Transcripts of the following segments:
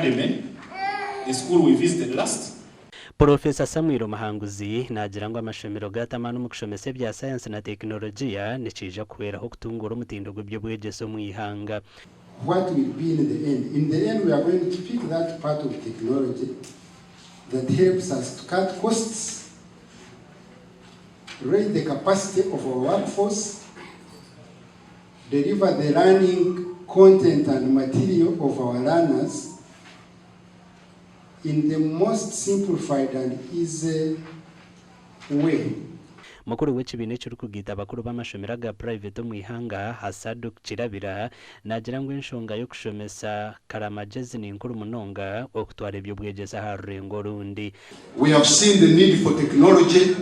Academy, the school we visited last. Profesa Muhanguzi nagira ngo amashomero gatamana mu kushomesa bya sayansi na tekinologiya nikija kuberaho kutungura umutindo gw'Obwegyese mu ihanga. What will be in the end? In the end, we are going to pick that part of technology that helps us to cut costs, raise the capacity of our workforce, deliver the learning content and material of our learners in the most simplified and easy way. Mukuru w'ekibine cy'uri kugita abakuru b'amashomero ga private mu ihanga Kirabira nagira ngo inshonga yo kushomesa karamagezi ni inkuru munonga okutwara eby'Obwegyese ha rurengo rundi. We have seen the need for technology.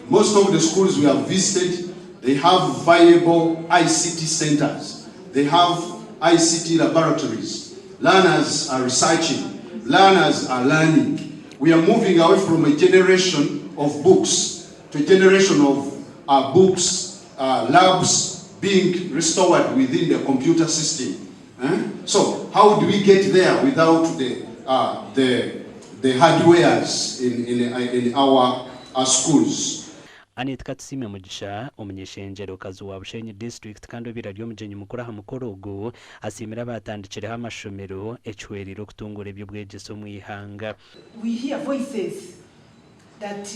Most of the schools we have visited, they have viable ICT centers. They have ICT laboratories. Learners are researching. Learners are learning. We are moving away from a generation of books to a generation of books, labs being restored within the computer system. So how do we get there without the hardwares in our schools? Anitka Tsime Mugisha umunyeshenjero kazu wa Bushenyi district kandi biraryo mujenyi mukuru ha mukorogo asimira batandikire ha mashomero echweriro kutungura eby'Obwegyese mu ihanga. We hear voices that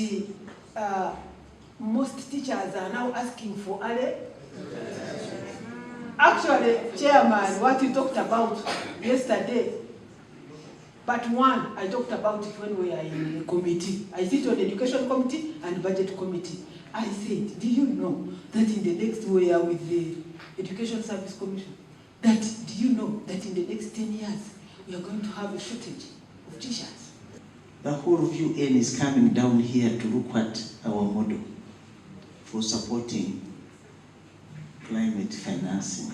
most teachers are now asking for Actually, Chairman, what you talked about yesterday, but one I talked about it when we are in the committee. I sit on the education committee and budget committee. I said, do you know that in the next we are with the Education Service Commission? Do you know that in the next 10 years we are going to have a shortage of teachers? The whole of UN is coming down here to look at our model for supporting climate financing.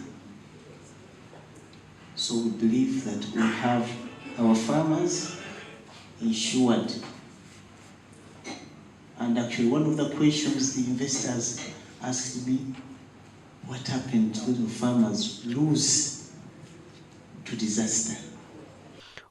So we believe that we have our farmers insured. And actually one of the questions the investors asked me, what happened when the farmers lose to disaster?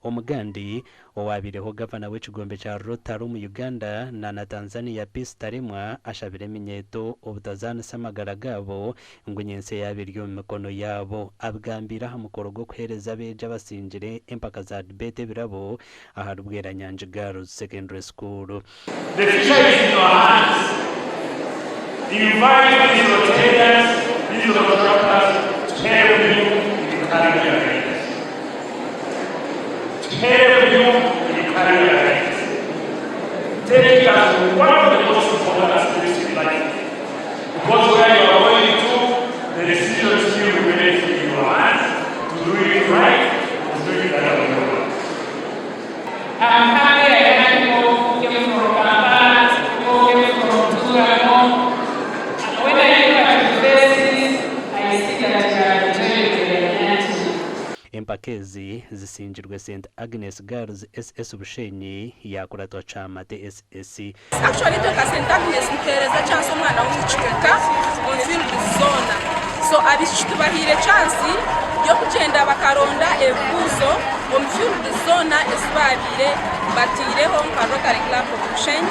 Omugandi owabireho gavana w'ekigombe kya Rotary mu Uganda na Tanzania Peace Tarimwa ashabire minyeto obutazanisa amagara gabo ngo nyense yabiryo mu mikono yabo abgambira ha mukoro gwo kuhereza beja basingire empaka za debate birabo aharubwera Nyanja Girls Secondary School. The future is in your hands. Invite these Rotarians, these Rotaraptors to help you in the career. Help you in the career. Take it as one of the most important aspects in life. Because where you are going to, the decision still remains in your hands to do it right, to do it the other way around. I'm happy I had people who came from Kamwenge, people came from Uganda. When I look at the faces, I see that you are very, very energetic. Empakezi zisingirwe St. Agnes Girls SS Bushenyi yakuratwa chama TSS. Actually toka St. Agnes mpereza chance umwana w'umucika on field zone. So abishitubahire chance yo kugenda bakaronda ebuzo on field zone esibabire batireho nka Rotary Club of Bushenyi.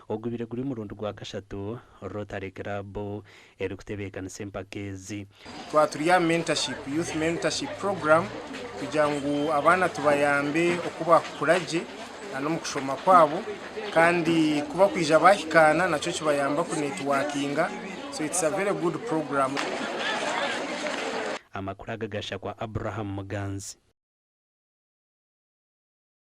Ogubire guri mu rundu rwa kashatu Rotary Club eri kutebekana Empakezi. Twaturiya mentorship, youth mentorship program kugira ngo abana tubayambe okuba kuraje no mu kushoma kwabo kandi kuba kwija bahikana naco kibayamba ku networkinga, so it's a very good program. Amakuru agagasha kwa Abraham Muganzi.